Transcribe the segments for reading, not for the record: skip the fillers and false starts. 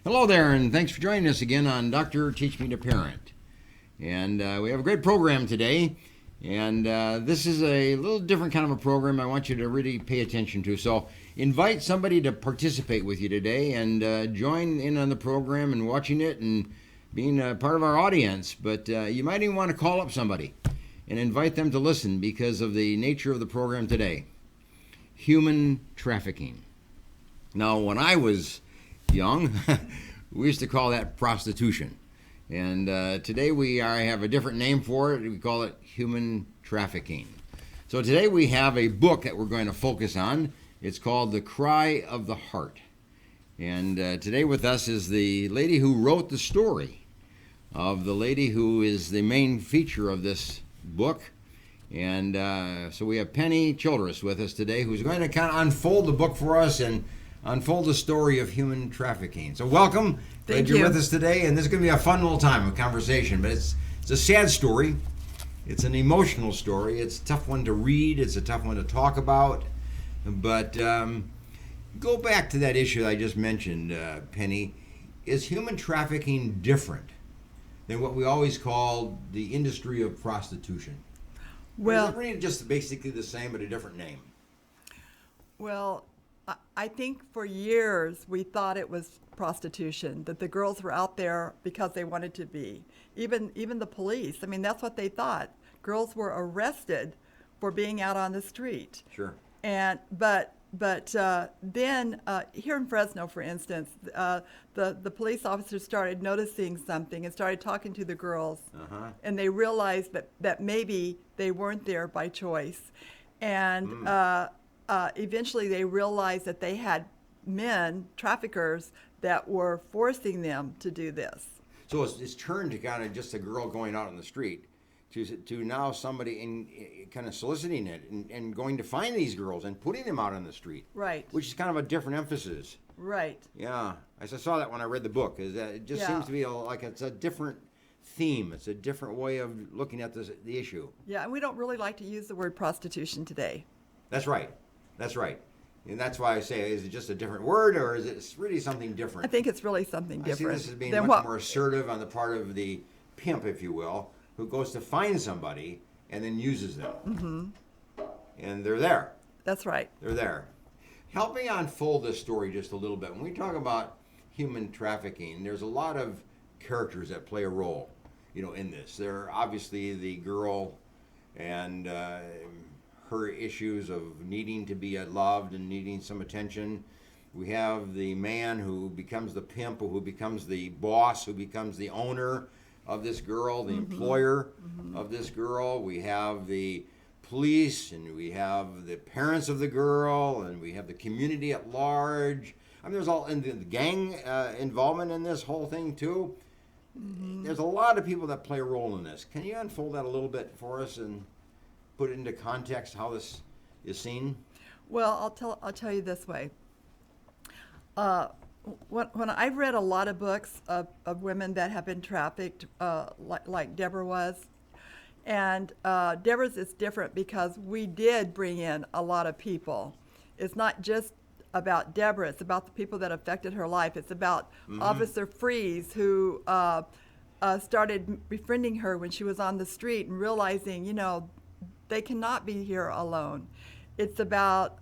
Hello there, and thanks for joining us again on Dr. Teach Me to Parent. And we have a great program today, and this is a little different kind of a program I want you to really pay attention to. So invite somebody to participate with you today and join in on the program and watching it and being a part of our audience. But you might even want to call up somebody and invite them to listen because of the nature of the program today. Human trafficking. Now, when I was young, we used to call that prostitution. And today I have a different name for it. We call it human trafficking. So today we have a book that we're going to focus on. It's called The Cry of the Heart. And today with us is the lady who wrote the story of the lady who is the main feature of this book. And so we have Penny Childers with us today, who's going to kind of unfold the book for us and unfold the story of human trafficking. So welcome. Glad you're with us today, and this is going to be a fun little time of conversation. But it's a sad story. It's an emotional story. It's a tough one to read. It's a tough one to talk about. But go back to that issue I just mentioned, Penny. Is human trafficking different than what we always call the industry of prostitution? Well, or is it really just basically the same but a different name? Well, I think for years we thought it was prostitution, that the girls were out there because they wanted to be. Even the police, I mean, that's what they thought. Girls were arrested for being out on the street. Sure. And but then here in Fresno, for instance, the police officers started noticing something and started talking to the girls, and they realized that maybe they weren't there by choice, and eventually they realized that they had men, traffickers, that were forcing them to do this. So it's turned to kind of just a girl going out on the street to now somebody kind of soliciting it and going to find these girls and putting them out on the street. Right. Which is kind of a different emphasis. Right. Yeah. I saw that when I read the book. Is that it just seems to be like it's a different theme. It's a different way of looking at the issue. Yeah, and we don't really like to use the word prostitution today. That's right. That's right. And that's why I say, is it just a different word, or is it really something different? I think it's really something different. I see this as being much more assertive on the part of the pimp, if you will, who goes to find somebody and then uses them. Mm-hmm. And they're there. That's right. They're there. Help me unfold this story just a little bit. When we talk about human trafficking, there's a lot of characters that play a role, in this. There are obviously the girl and her issues of needing to be loved and needing some attention. We have the man who becomes the pimp, who becomes the boss, who becomes the owner of this girl, the employer of this girl. We have the police, and we have the parents of the girl, and we have the community at large. I mean, there's all, and the gang involvement in this whole thing too. There's a lot of people that play a role in this. Can you unfold that a little bit for us and put it into context how this is seen? Well, I'll tell you this way. When I've read a lot of books of women that have been trafficked, like Debra was, and Debra's is different because we did bring in a lot of people. It's not just about Debra, it's about the people that affected her life. It's about Officer Freeze, who started befriending her when she was on the street and realizing, they cannot be here alone. It's about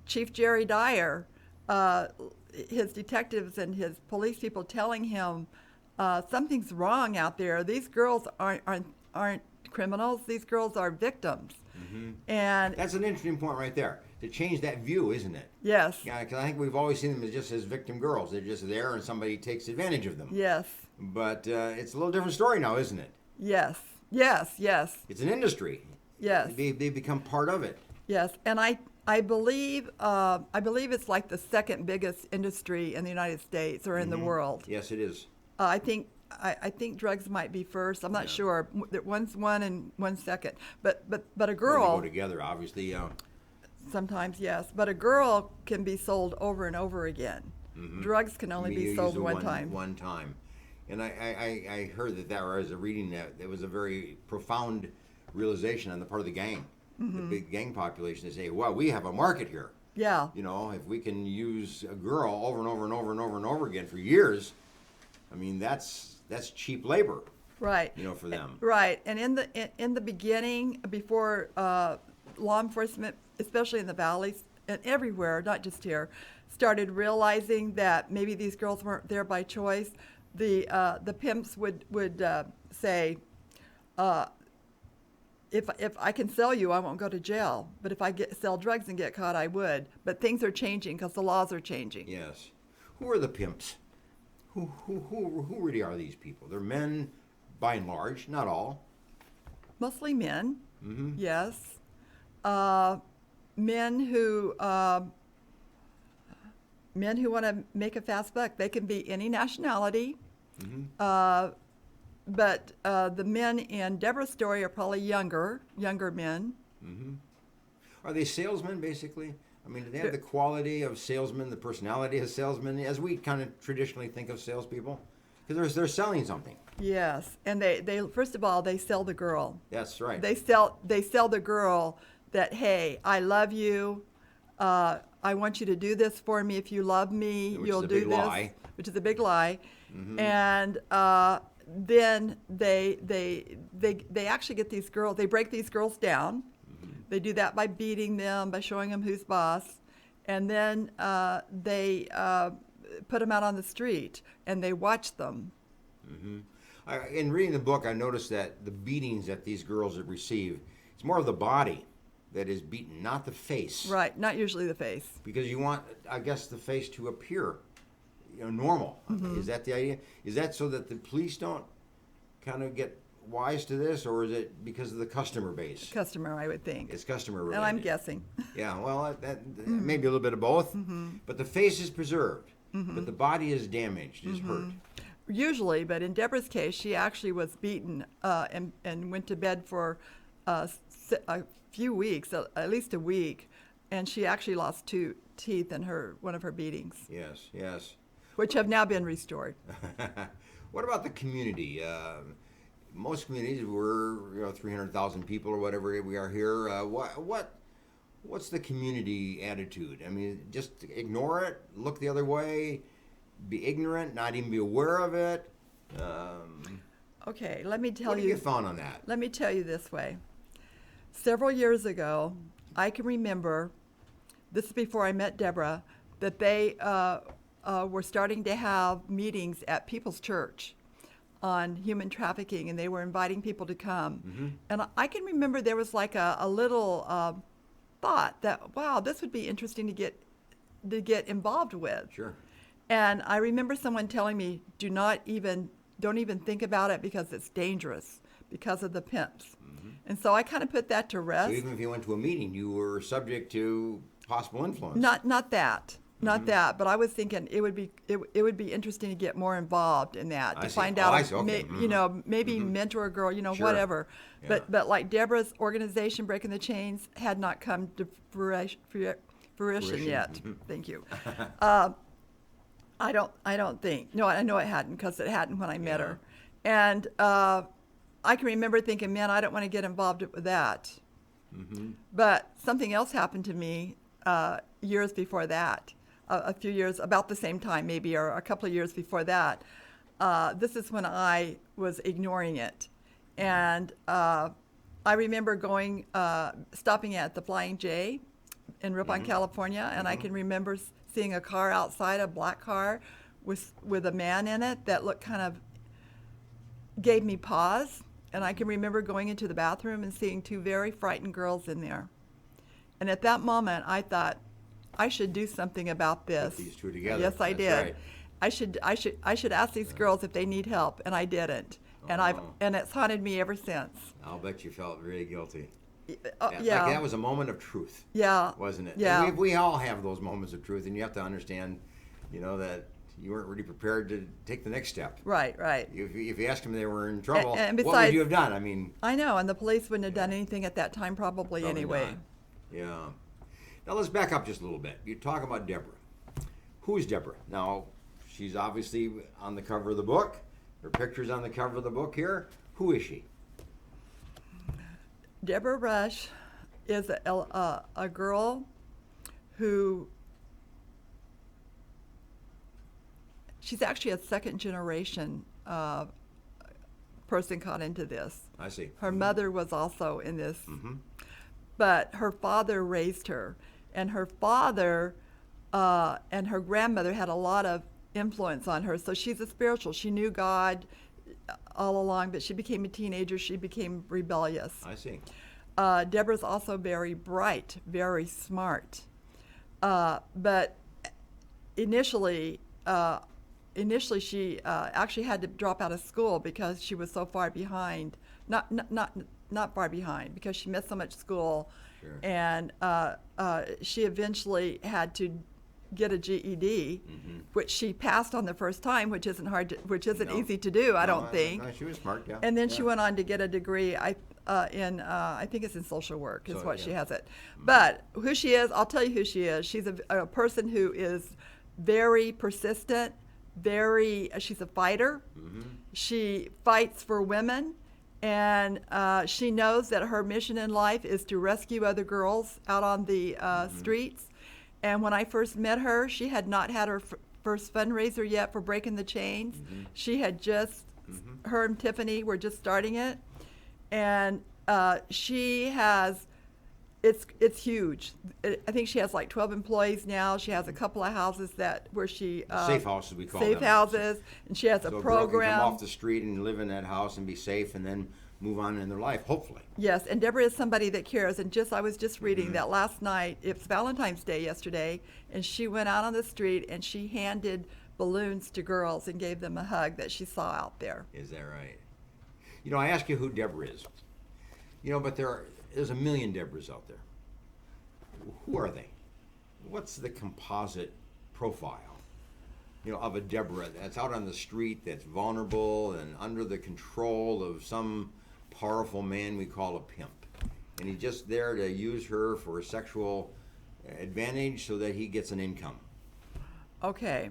Chief Jerry Dyer, his detectives and his police people telling him something's wrong out there. These girls aren't criminals. These girls are victims. And that's an interesting point right there. To change that view, isn't it? Yes. Yeah, because I think we've always seen them as just as victim girls. They're just there and somebody takes advantage of them. Yes. But it's a little different story now, isn't it? Yes. Yes. Yes. It's an industry. Yes. They become part of it. Yes, and I believe it's like the second biggest industry in the United States or in the world. Yes, it is. I think drugs might be first. I'm not sure. One's one and one's second. But a girl. Well, they go together, obviously. Sometimes, yes. But a girl can be sold over and over again. Drugs can only be sold one time. One time. And I heard that I was reading that it was a very profound realization on the part of the gang, the big gang population. They say, well, we have a market here. Yeah. You know, if we can use a girl over and over and over and over and over again for years, I mean, that's cheap labor, Right. you know, for them. Right. And in the beginning, before law enforcement, especially in the valleys and everywhere, not just here, started realizing that maybe these girls weren't there by choice, the pimps would say, if I can sell you, I won't go to jail. But if I sell drugs and get caught, I would. But things are changing because the laws are changing. Yes. Who are the pimps? Who really are these people? They're men, by and large, not all. Mostly men. Mm-hmm. Yes. Men who want to make a fast buck. They can be any nationality. Mm-hmm. But the men in Deborah's story are probably younger men. Mm-hmm. Are they salesmen, basically? I mean, do they have the quality of salesmen, the personality of salesmen, as we kind of traditionally think of salespeople? Because they're selling something. Yes, and they first of all, they sell the girl. That's right. They sell the girl that, hey, I love you. I want you to do this for me. If you love me, you'll do this. Lie. Which is a big lie. Mm-hmm. And then they actually get these girls. They break these girls down. Mm-hmm. They do that by beating them, by showing them who's boss, and then they put them out on the street and they watch them. Mm-hmm. In reading the book, I noticed that the beatings that these girls receive, it's more of the body that is beaten, not the face. Right, not usually the face. Because you want, I guess, the face to appear, you know, normal. Mm-hmm. Is that the idea? Is that so that the police don't kind of get wise to this, or is it because of the customer base? Customer, I would think. It's customer related. And I'm guessing. Yeah, well, maybe a little bit of both. Mm-hmm. But the face is preserved, Mm-hmm. but the body is damaged, is hurt. Usually, but in Deborah's case, she actually was beaten and went to bed for a few weeks, at least a week, and she actually lost 2 teeth in one of her beatings. Yes, yes. Which have now been restored. What about the community? Most communities, we're 300,000 people or whatever we are here. What's the community attitude? I mean, just ignore it, look the other way, be ignorant, not even be aware of it. Okay, let me tell What you. have you found on that? Let me tell you this way. Several years ago, I can remember, this is before I met Deborah, that they were starting to have meetings at People's Church on human trafficking, and they were inviting people to come. Mm-hmm. And I can remember there was like a little thought that, wow, this would be interesting to get involved with. Sure. And I remember someone telling me, don't even think about it because it's dangerous because of the pimps. Mm-hmm. And so I kind of put that to rest. So even if you went to a meeting, you were subject to possible influence. Not that. Not that, but I was thinking it would be interesting to get more involved in that, I to see. find Oh, out, I see. Okay. you know, maybe mentor a girl, you know, Sure. whatever. Yeah. But like Deborah's organization, Breaking the Chains, had not come to fruition yet. Mhm. Thank you. I don't think. No, I know it hadn't because it hadn't when I met Yeah. her, and I can remember thinking, man, I don't want to get involved with that. Mm-hmm. But something else happened to me years before that, a few years, about the same time maybe, or a couple of years before that. This is when I was ignoring it. And I remember stopping at the Flying J in Ripon, California, and I can remember seeing a car outside, a black car with a man in it that looked kind of, gave me pause. And I can remember going into the bathroom and seeing 2 very frightened girls in there. And at that moment, I thought, I should do something about this. Put these 2 together. Yes, I That's did. right. I should ask these girls if they need help, and I didn't. And Oh. and it's haunted me ever since. I'll bet you felt really guilty. Yeah. Like that was a moment of truth, Yeah. wasn't it? Yeah. And we all have those moments of truth, and you have to understand, you know, that you weren't really prepared to take the next step. Right. If you asked them they were in trouble, And what would besides- you have done? I mean, I know, and the police wouldn't have done anything at that time probably probably anyway. not. Yeah. Now let's back up just a little bit. You're talking about Deborah. Who is Deborah? Now, she's obviously on the cover of the book. Her picture's on the cover of the book here. Who is she? Debra Rush is a girl who she's actually a second generation person caught into this. I see. Her mother was also in this, Mm-hmm. but her father raised her, and her father and her grandmother had a lot of influence on her. So she's a spiritual. She knew God all along, but she became a teenager. She became rebellious. I see. Debra's also very bright, very smart, but initially she actually had to drop out of school because she was so far behind. Not far behind, because she missed so much school. Sure. And she eventually had to get a GED, which she passed on the first time, which isn't No. easy to do, I No, don't think. No, she was smart, yeah. And then Yeah. she went on to get a degree. I think it's in social work is So, what yeah. she has it. But who she is, I'll tell you who she is. She's a person who is very persistent. She's a fighter. Mm-hmm. She fights for women, and she knows that her mission in life is to rescue other girls out on the streets. And when I first met her, she had not had her first fundraiser yet for Breaking the Chains. She had just, her and Tiffany were just starting it, and she has. It's huge. I think she has like 12 employees now. She has a couple of houses where she Safe houses, we call safe them. houses, and she has So a a girl can program. come off the street and live in that house and be safe, and then move on in their life, hopefully. Yes, and Debra is somebody that cares. And I was just reading that last night. It's Valentine's Day yesterday, and she went out on the street and she handed balloons to girls and gave them a hug that she saw out there. Is that right? You know, I ask you who Debra is. You know, but there's a million Debras out there. Who are they? What's the composite profile, you know, of a Debra that's out on the street, that's vulnerable and under the control of some powerful man we call a pimp, and he's just there to use her for a sexual advantage so that he gets an income? Okay,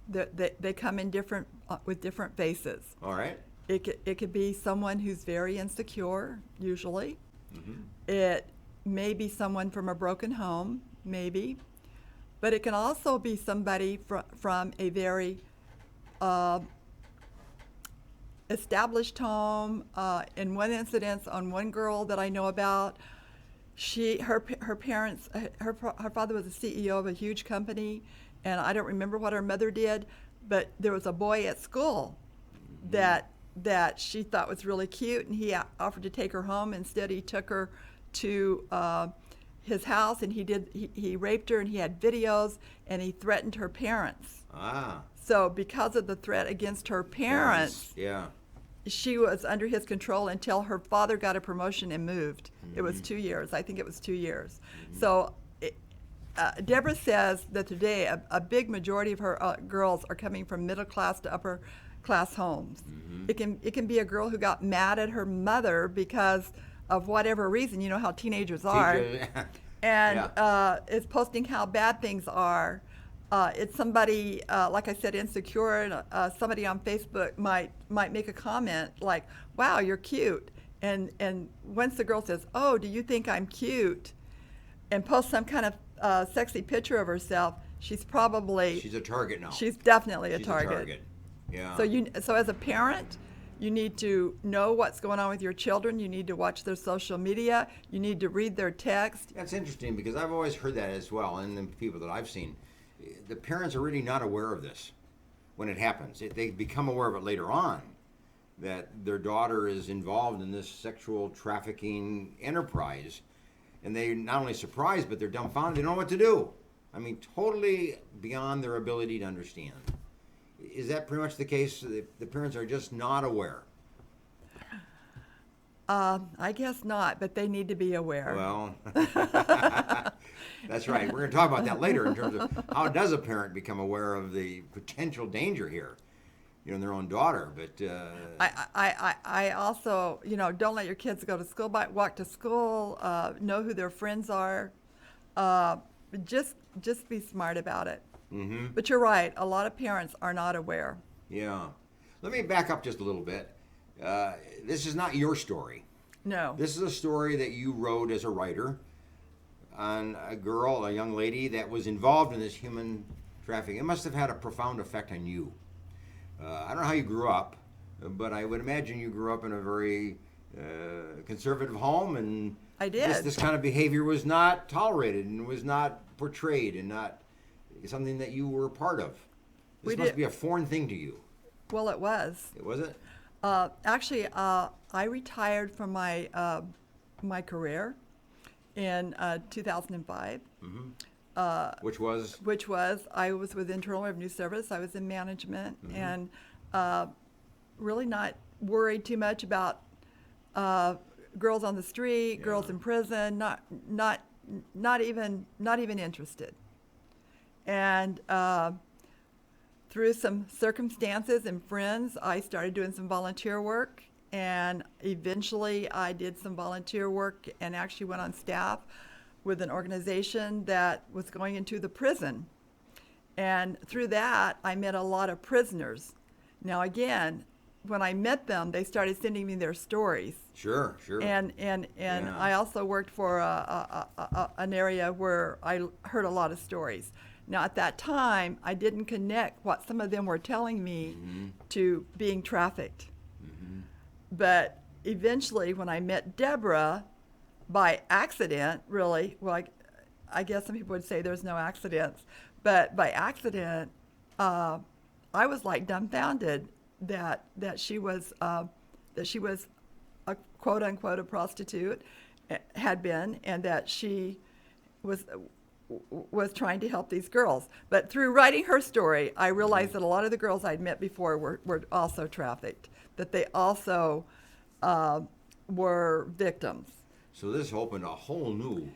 they come in different with different faces. All right. It could be someone who's very insecure, usually. Mm-hmm. It may be someone from a broken home, maybe, but it can also be somebody from a very established home. In one incident, on one girl that I know about, her parents, her father was the CEO of a huge company, and I don't remember what her mother did, but there was a boy at school that she thought was really cute, and he offered to take her home. Instead, he took her to his house, and he raped her, and he had videos, and he threatened her parents. Ah. So because of the threat against her parents, Yeah. she was under his control until her father got a promotion and moved. It was 2 years. I think it was 2 years. So Debra says that today a big majority of her girls are coming from middle class to upper class homes. It can be a girl who got mad at her mother because of whatever reason. You know how teenagers are. And is posting how bad things are. It's somebody, like I said, insecure, and somebody on Facebook might make a comment like, "Wow, you're cute," and once the girl says, "Oh, do you think I'm cute?" and posts some kind of sexy picture of herself, she's a target now. She's definitely a She's target. Yeah. So as a parent, you need to know what's going on with your children. You need to watch their social media. You need to read their text. That's interesting, because I've always heard that as well, and the people that I've seen. The parents are really not aware of this when it happens. They become aware of it later on, that their daughter is involved in this sexual trafficking enterprise, and they're not only surprised, but they're dumbfounded. They don't know what to do. I mean, totally beyond their ability to understand. Is that pretty much the case? The parents are just not aware? I guess not, but they need to be aware. Well, that's right. We're going to talk about that later in terms of how does a parent become aware of the potential danger here, you know, in their own daughter. But I also, don't let your kids go to school, walk to school, know who their friends are. Just be smart about it. Mm-hmm. But you're right. A lot of parents are not aware. Yeah. Let me back up just a little bit. This is not your story. No. This is a story that you wrote as a writer. on a girl, a young lady that was involved in this human trafficking. It must have had a profound effect on you. I don't know how you grew up, but I would imagine you grew up in a very conservative home, and I did. This kind of behavior was not tolerated and was not portrayed and not something that you were a part of. This must be a foreign thing to you. Well, it was. It was it? Actually, I retired from my career in 2005. Mm-hmm. Which was? I was with Internal Revenue Service. I was in management, and really not worried too much about girls on the street, girls in prison. Not even interested. And through some circumstances and friends, I started doing some volunteer work, and eventually I did some volunteer work and actually went on staff with an organization that was going into the prison. And through that, I met a lot of prisoners. Now, again, when I met them, they started sending me their stories. Sure. And I also worked for an area where I heard a lot of stories. Now, at that time, I didn't connect what some of them were telling me to being trafficked. But eventually, when I met Debra, by accident, really, well, I guess some people would say there's no accidents, but by accident, I was like dumbfounded that she was a quote unquote a prostitute, had been, and that she was trying to help these girls. But through writing her story, I realized that a lot of the girls I'd met before were also trafficked, that they also were victims. So this opened a whole new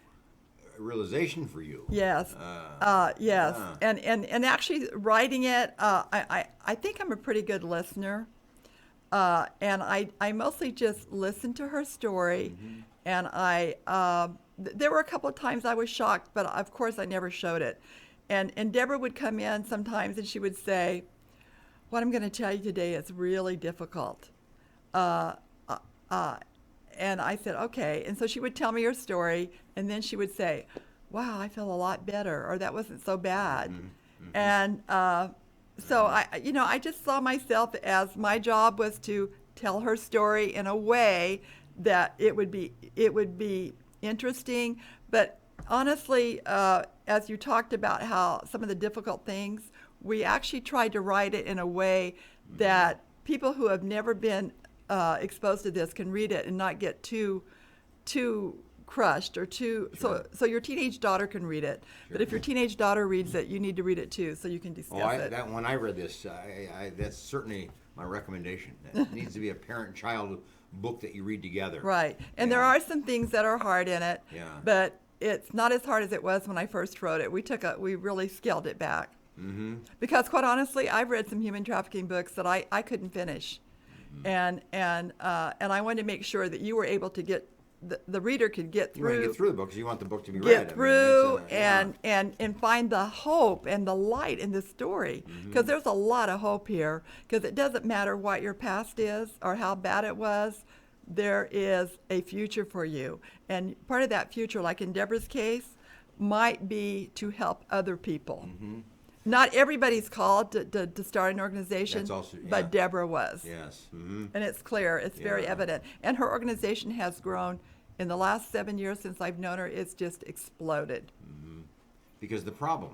realization for you. Yes, yes. And actually writing it, I think I'm a pretty good listener. And I mostly just listened to her story, and there were a couple of times I was shocked, but of course I never showed it. And Debra would come in sometimes and she would say, "What I'm going to tell you today is really difficult." And I said, "Okay." And so she would tell me her story, and then she would say, "Wow, I feel a lot better," or "That wasn't so bad." And so I just saw myself as my job was to tell her story in a way that it would be interesting. But honestly, as you talked about how some of the difficult things, we actually tried to write it in a way that people who have never been exposed to this can read it and not get too crushed or too. So your teenage daughter can read it, but if your teenage daughter reads it, you need to read it too, so you can discuss it. That when I read this, that's certainly my recommendation. That needs to be a parent-child book that you read together. Right, and there are some things that are hard in it, but it's not as hard as it was when I first wrote it. We really scaled it back. Because quite honestly, I've read some human trafficking books that I couldn't finish, and I wanted to make sure that you were able to get. The reader could get through. You want to get through the book because you want the book to be read. Get through and find the hope and the light in the story, because there's a lot of hope here. Because it doesn't matter what your past is or how bad it was, there is a future for you. And part of that future, like in Debra's case, might be to help other people. Not everybody's called to start an organization, but Debra was. Yes. And it's clear, it's very evident. And her organization has grown. In the last 7 years since I've known her, it's just exploded. Because the problem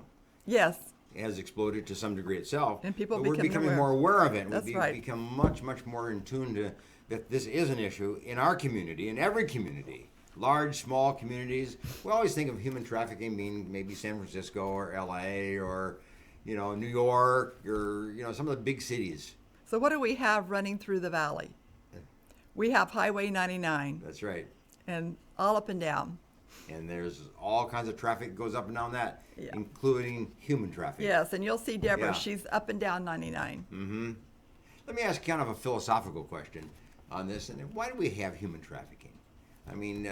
has exploded to some degree itself. And people we're becoming more aware of it. That's We've become much, much more in tune to that this is an issue in our community, in every community. Large, small communities. We always think of human trafficking being maybe San Francisco or LA or New York or some of the big cities. So what do we have running through the valley? We have Highway 99. That's right. And all up and down. And there's all kinds of traffic goes up and down that, including human traffic. Yes, and you'll see Debra, she's up and down 99. Let me ask kind of a philosophical question on this. And why do we have human trafficking? I mean,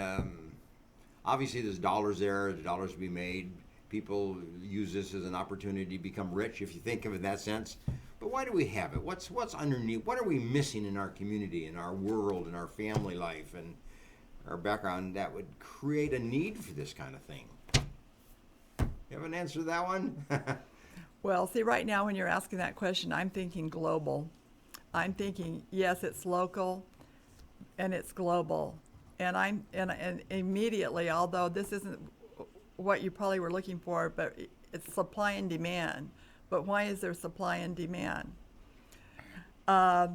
obviously there's dollars there, there's dollars to be made. People use this as an opportunity to become rich, if you think of it in that sense. But why do we have it? What's underneath? What are we missing in our community, in our world, in our family life, and our background that would create a need for this kind of thing? You have an answer to that one? Well, see, right now when you're asking that question, I'm thinking global. I'm thinking, yes, it's local, and it's global. And immediately, although this isn't what you probably were looking for, but it's supply and demand. But why is there supply and demand? I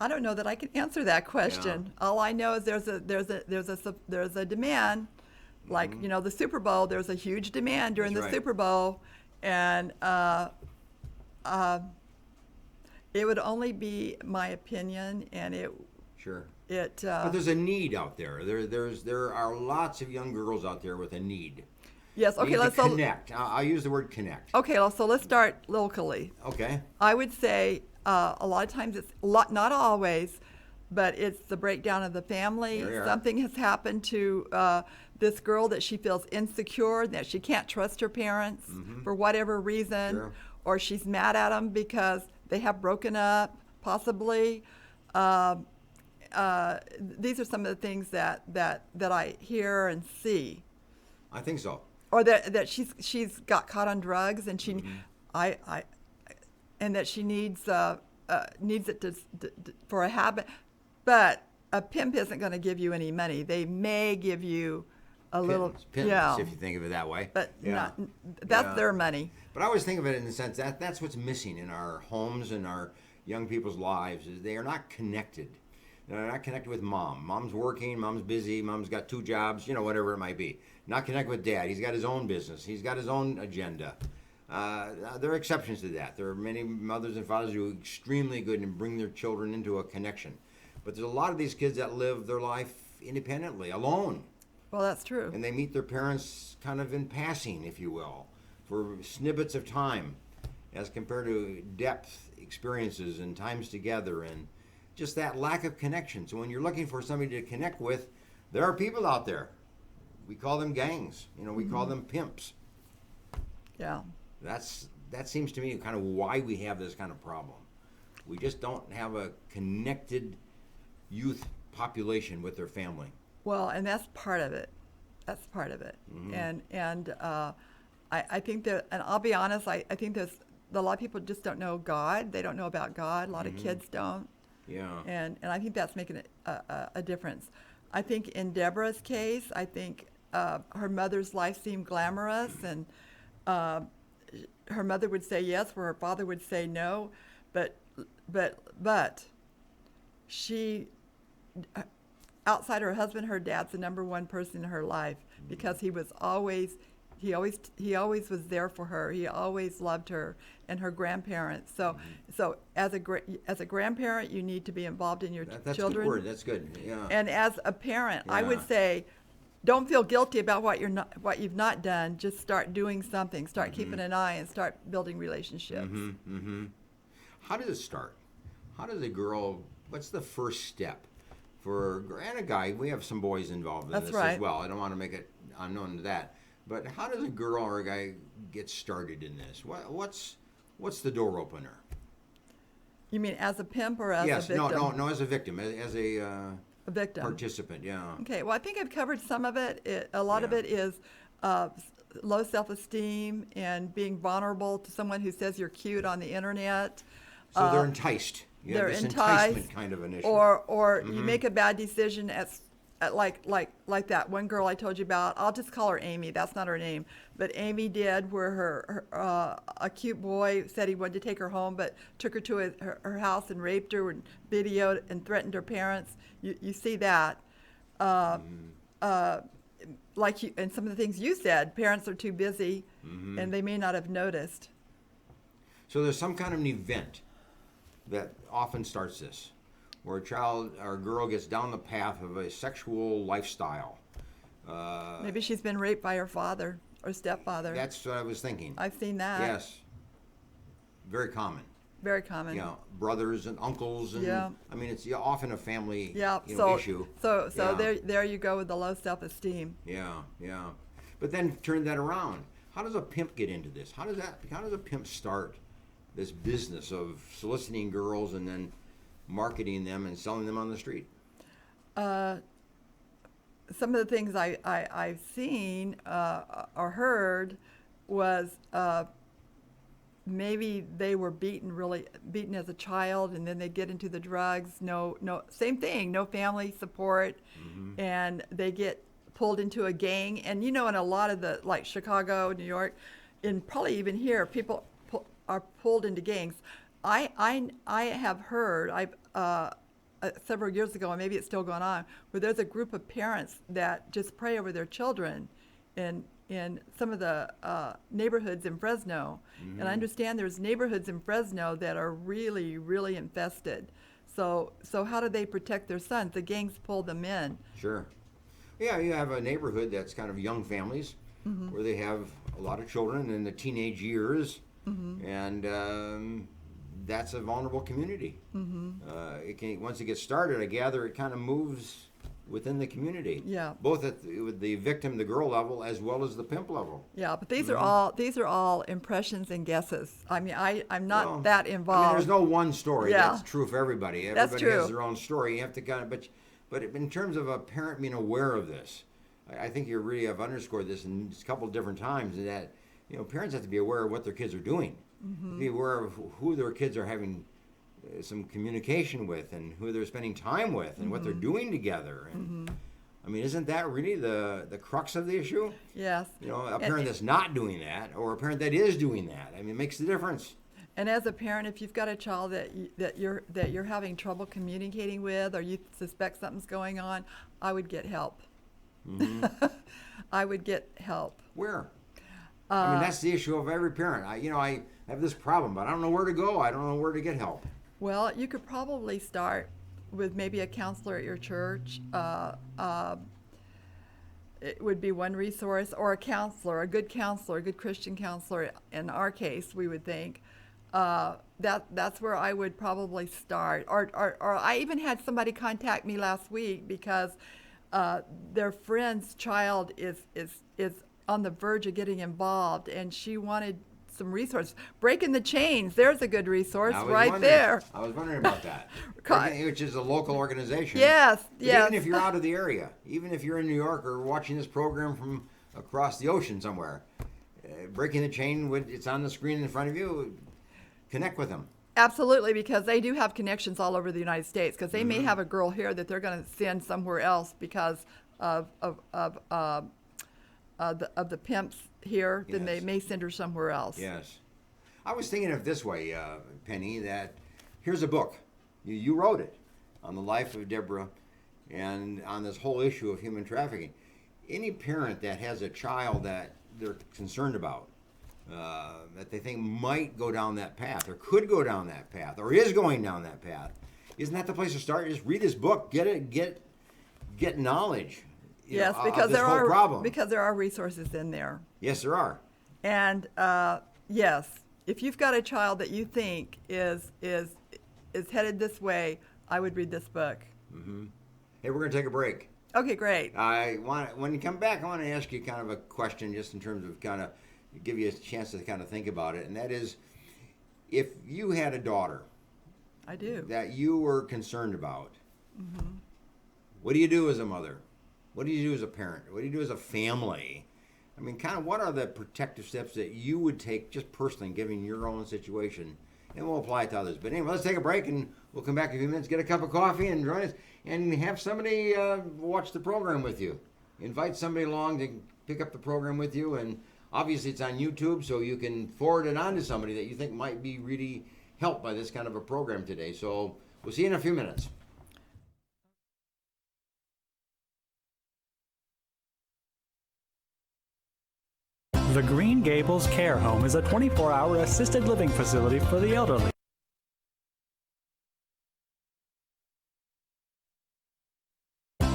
don't know that I can answer that question. Yeah. All I know is there's a demand, like the Super Bowl. There's a huge demand during That's the right. Super Bowl, and it would only be my opinion, and Sure. it But there's a need out there. There are lots of young girls out there with a need. yes. Okay, Need let's to connect. I'll use the word connect. okay. So let's start locally. Okay. I would say a lot of times it's not always, but it's the breakdown of the family. There you are. Something has happened to this girl that she feels insecure, that she can't trust her parents for whatever reason, Sure. or she's mad at them because they have broken up, possibly. These are some of the things that I hear and see. I think so. Or that she's got caught on drugs and she, I and that she needs it for a habit, but a pimp isn't going to give you any money. They may give you a little, Pittance, if you think of it that way. but Yeah. that's Yeah. their money. But I always think of it in the sense that that's what's missing in our homes and our young people's lives is they are not connected. They're not connected with mom. Mom's working, mom's busy, mom's got 2 jobs, whatever it might be. Not connected with dad. He's got his own business. He's got his own agenda. There are exceptions to that. There are many mothers and fathers who are extremely good and bring their children into a connection. But there's a lot of these kids that live their life independently, alone. Well, that's true. And they meet their parents kind of in passing, if you will, for snippets of time as compared to depth experiences and times together and just that lack of connection. So when you're looking for somebody to connect with, there are people out there. We call them gangs. We call them pimps. Yeah. That seems to me kind of why we have this kind of problem. We just don't have a connected youth population with their family. Well, and that's part of it. That's part of it. And I think that, and I'll be honest, I think there's a lot of people just don't know God. They don't know about God. A lot of kids don't. Yeah. And I think that's making a difference. I think in Debra's case, I think her mother's life seemed glamorous, and her mother would say yes, where her father would say no, but she, outside her husband, her dad's the number one person in her life because he always was there for her. He always loved her and her grandparents. So as a grandparent, you need to be involved in your That's children. a good word. That's good. Yeah. And as a parent, I would Yeah. say, don't feel guilty about what you've not done. Just start doing something. Start keeping an eye and start building relationships. How does it start? How does a girl? What's the first step for and a guy? We have some boys involved in That's this right. as well. I don't want to make it unknown to that. But how does a girl or a guy get started in this? What's the door opener? You mean as a pimp or as Yes, a victim? no, as a victim, as a A victim. participant. Yeah. Okay, well, I think I've covered some of it. A lot of Yeah. it is low self-esteem and being vulnerable to someone who says you're cute on the internet. So they're enticed. You have They're this enticed, enticement kind of an issue. or you make a bad decision at like that one girl I told you about. I'll just call her Amy. That's not her name, but Amy did where her a cute boy said he wanted to take her home, but took her to her house and raped her and videoed and threatened her parents. You see that, like you, and some of the things you said. Parents are too busy, and they may not have noticed. So there's some kind of an event that often starts this, where a child or a girl gets down the path of a sexual lifestyle. Maybe she's been raped by her father or stepfather. That's what I was thinking. I've seen that. Yes. Very common. Very common. Brothers and uncles, and Yeah. I mean, it's often a family Yeah. issue. So Yeah. there you go with the low self-esteem. Yeah. But then turn that around. How does a pimp get into this? How does a pimp start this business of soliciting girls and then marketing them and selling them on the street? Some of the things I've seen or heard, was maybe they were beaten as a child, and then they get into the drugs. No, same thing. No family support, and they get pulled into a gang. And in a lot of the, like Chicago, New York, and probably even here, people are pulled into gangs. I have heard several years ago, and maybe it's still going on, where there's a group of parents that just pray over their children in some of the neighborhoods in Fresno. And I understand there's neighborhoods in Fresno that are really, really infested. So how do they protect their sons? The gangs pull them in. Sure. Yeah, you have a neighborhood that's kind of young families where they have a lot of children in the teenage years, and that's a vulnerable community. Once it gets started, I gather it kind of moves within the community. Yeah. Both with the victim, the girl level, as well as the pimp level. Yeah, but these are all impressions and guesses. I mean, I'm not that involved. I mean, there's no one story Yeah. that's true for everybody. That's Everybody true. has their own story. You have to kind of, but in terms of a parent being aware of this, I think you really have underscored this in a couple of different times, that parents have to be aware of what their kids are doing, be aware of who their kids are having some communication with, and who they're spending time with, and what they're doing together. And I mean, isn't that really the crux of the issue? Yes. A parent that's not doing that, or a parent that is doing that. I mean, it makes the difference. And as a parent, if you've got a child that you're having trouble communicating with, or you suspect something's going on, I would get help. I would get help. Where? I mean, that's the issue of every parent. I have this problem, but I don't know where to go. I don't know where to get help. Well, you could probably start with maybe a counselor at your church. It would be one resource, or a counselor, a good Christian counselor. In our case, we would think that's where I would probably start. Or I even had somebody contact me last week because their friend's child is on the verge of getting involved, and she wanted some resources. Breaking the Chains, there's a good resource right there. I was wondering about that. Which is a local organization. Yes. Even if you're out of the area, even if you're in New York or watching this program from across the ocean somewhere, Breaking the Chain, it's on the screen in front of you. Connect with them. Absolutely, because they do have connections all over the United States, because they may have a girl here that they're going to send somewhere else because of the pimps here, then they may send her somewhere else. Yes. I was thinking of it this way, Penny, that here's a book. You wrote it on the life of Debra and on this whole issue of human trafficking. Any parent that has a child that they're concerned about, that they think might go down that path, or could go down that path, or is going down that path, isn't that the place to start? Just read this book, get knowledge. Yes, because there are resources in there. Yes, there are. And yes, if you've got a child that you think is headed this way, I would read this book. Hey, we're going to take a break. Okay, great. When you come back, I want to ask you kind of a question, just in terms of kind of give you a chance to kind of think about it, and that is, if you had a daughter, I do, that you were concerned about, what do you do as a mother? What do you do as a parent? What do you do as a family? I mean, kind of what are the protective steps that you would take just personally, given your own situation? And we'll apply it to others. But anyway, let's take a break, and we'll come back in a few minutes, get a cup of coffee, and join us, and have somebody watch the program with you. Invite somebody along to pick up the program with you, and obviously it's on YouTube, so you can forward it on to somebody that you think might be really helped by this kind of a program today. So we'll see you in a few minutes. The Green Gables Care Home is a 24-hour assisted living facility for the elderly.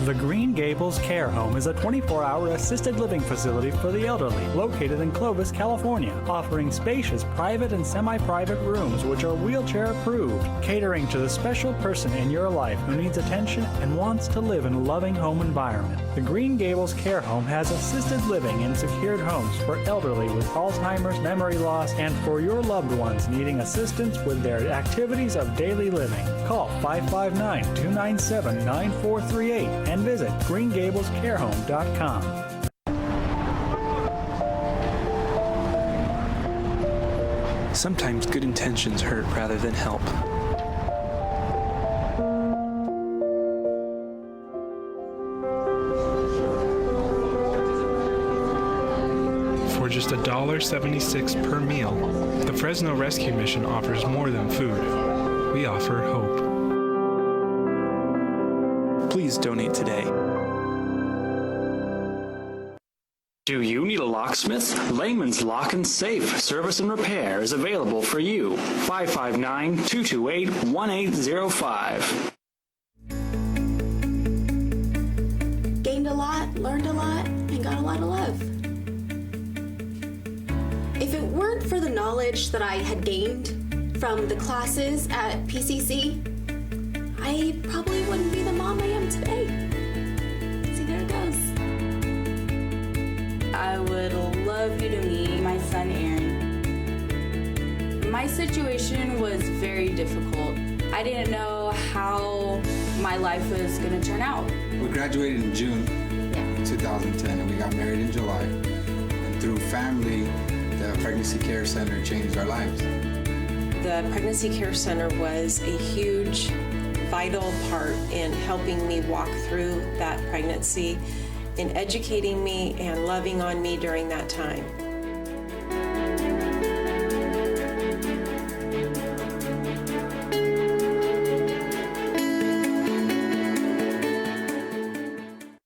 The Green Gables Care Home is a 24-hour assisted living facility for the elderly located in Clovis, California, offering spacious private and semi-private rooms which are wheelchair approved, catering to the special person in your life who needs attention and wants to live in a loving home environment. The Green Gables Care Home has assisted living in secured homes for elderly with Alzheimer's, memory loss, and for your loved ones needing assistance with their activities of daily living. Call 559-297-9438 and visit greengablescarehome.com. Sometimes good intentions hurt rather than help. For just $1.76 per meal, the Fresno Rescue Mission offers more than food. We offer hope. Please donate today. Do you need a locksmith? Layman's Lock and Safe Service and Repair is available for you. 559-228-1805. Gained a lot, learned a lot, and got a lot of love. If it weren't for the knowledge that I had gained from the classes at PCC, I probably wouldn't be the mom I am today. See, there it goes. I would love you to meet my son, Aaron. My situation was very difficult. I didn't know how my life was going to turn out. We graduated in June 2010, and we got married in July. And through family, the Pregnancy Care Center changed our lives. The Pregnancy Care Center was a huge, vital part in helping me walk through that pregnancy, in educating me and loving on me during that time.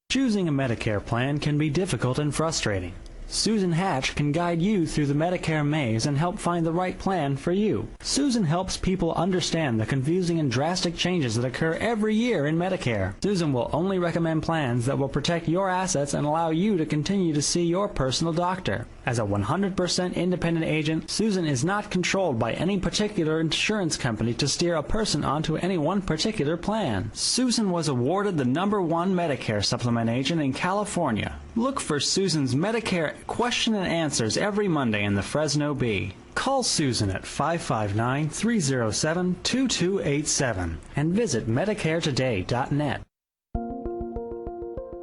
Choosing a Medicare plan can be difficult and frustrating. Susan Hatch can guide you through the Medicare maze and help find the right plan for you. Susan helps people understand the confusing and drastic changes that occur every year in Medicare. Susan will only recommend plans that will protect your assets and allow you to continue to see your personal doctor. As a 100% independent agent, Susan is not controlled by any particular insurance company to steer a person onto any one particular plan. Susan was awarded the #1 Medicare supplement agent in California. Look for Susan's Medicare question and answers every Monday in the Fresno Bee. Call Susan at 559-307-2287 and visit MedicareToday.net.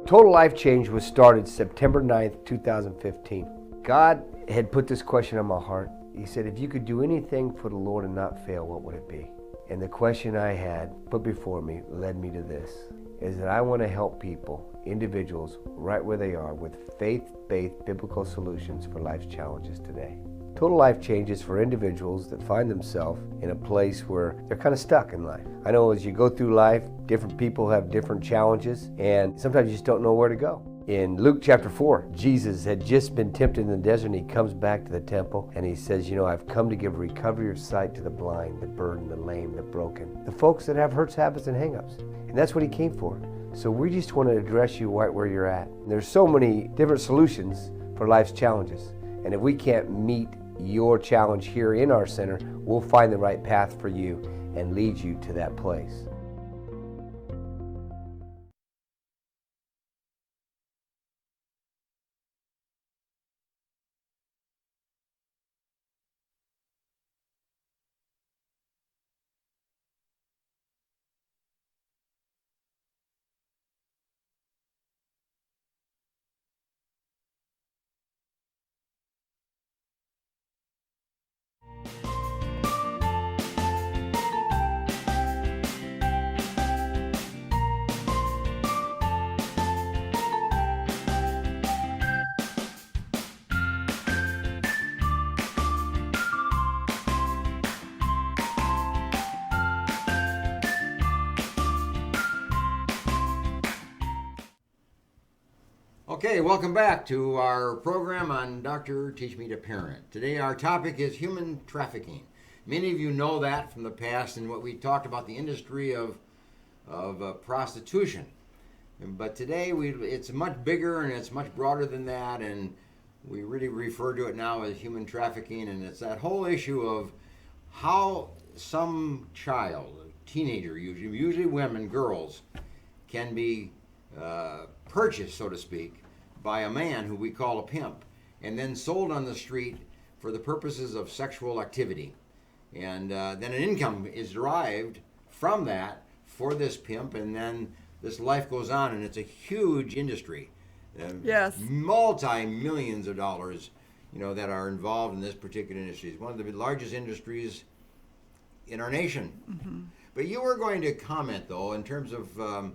Total Life Change was started September 9th, 2015. God had put this question on my heart. He said, if you could do anything for the Lord and not fail, what would it be? And the question I had put before me led me to this, is that I want to help people, individuals, right where they are with faith-based biblical solutions for life's challenges today. Total Life Change is for individuals that find themselves in a place where they're kind of stuck in life. I know as you go through life, different people have different challenges, and sometimes you just don't know where to go. In Luke chapter 4, Jesus had just been tempted in the desert, and he comes back to the temple and he says, I've come to give recovery of sight to the blind, the burdened, the lame, the broken, the folks that have hurts, habits, and hang-ups. And that's what he came for. So we just want to address you right where you're at. And there's so many different solutions for life's challenges. And if we can't meet your challenge here in our center, we'll find the right path for you and lead you to that place. Okay, welcome back to our program on Dr. Teach Me to Parent. Today our topic is human trafficking. Many of you know that from the past and what we talked about the industry of prostitution. But today it's much bigger and it's much broader than that, and we really refer to it now as human trafficking, and it's that whole issue of how some child, a teenager usually women, girls, can be purchased, so to speak, by a man who we call a pimp, and then sold on the street for the purposes of sexual activity. And then an income is derived from that for this pimp, and then this life goes on, and it's a huge industry. Yes. Multi-millions of dollars that are involved in this particular industry. It's one of the largest industries in our nation. Mm-hmm. But you were going to comment, though, in terms of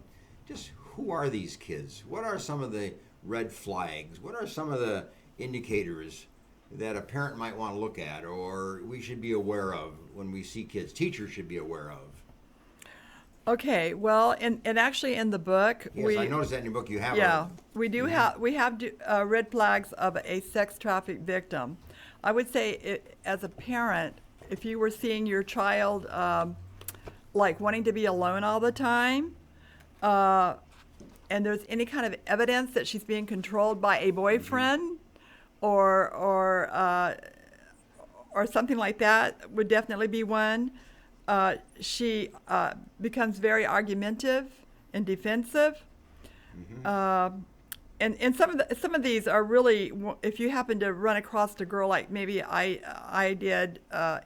just who are these kids? What are some of the red flags? What are some of the indicators that a parent might want to look at, or we should be aware of when we see kids? Teachers should be aware of. Okay, well, and actually in the book, Yes, I noticed that in your book you have. Yeah, we do have red flags of a sex traffic victim. I would say, as a parent, if you were seeing your child like wanting to be alone all the time, and there's any kind of evidence that she's being controlled by a boyfriend, or something like that, would definitely be one. She becomes very argumentative and defensive. And some of these are really, if you happen to run across a girl like maybe I did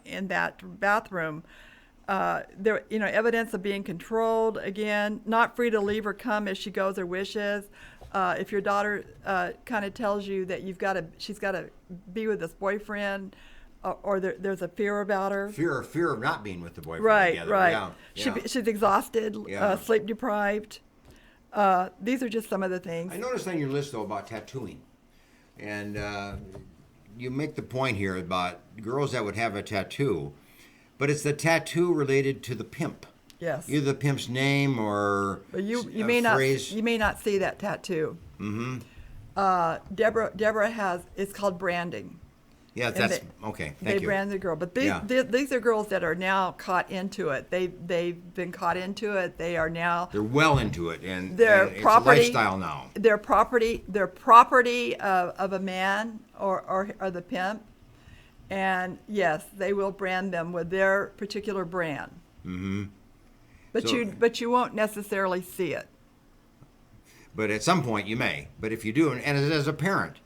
in that bathroom, there evidence of being controlled, again, not free to leave or come as she goes or wishes. If your daughter kind of tells you that she's got to be with this boyfriend, or there's a fear about her. Fear of not being with the boyfriend together. Right. Yeah. She's exhausted, sleep deprived. These are just some of the things. I noticed on your list, though, about tattooing. And you make the point here about girls that would have a tattoo, but it's the tattoo related to the pimp. Yes. Either the pimp's name or you a may phrase. You may not see that tattoo. Mm-hmm. Deborah has, it's called branding. Yeah, that's okay. Thank you. They brand the girl, but these are girls that are now caught into it. They've been caught into it. They're well into it, and it's property, a lifestyle now. They're property of a man or the pimp, and yes, they will brand them with their particular brand. Mm-hmm. But you won't necessarily see it. But at some point you may. But if you do, and as a parent.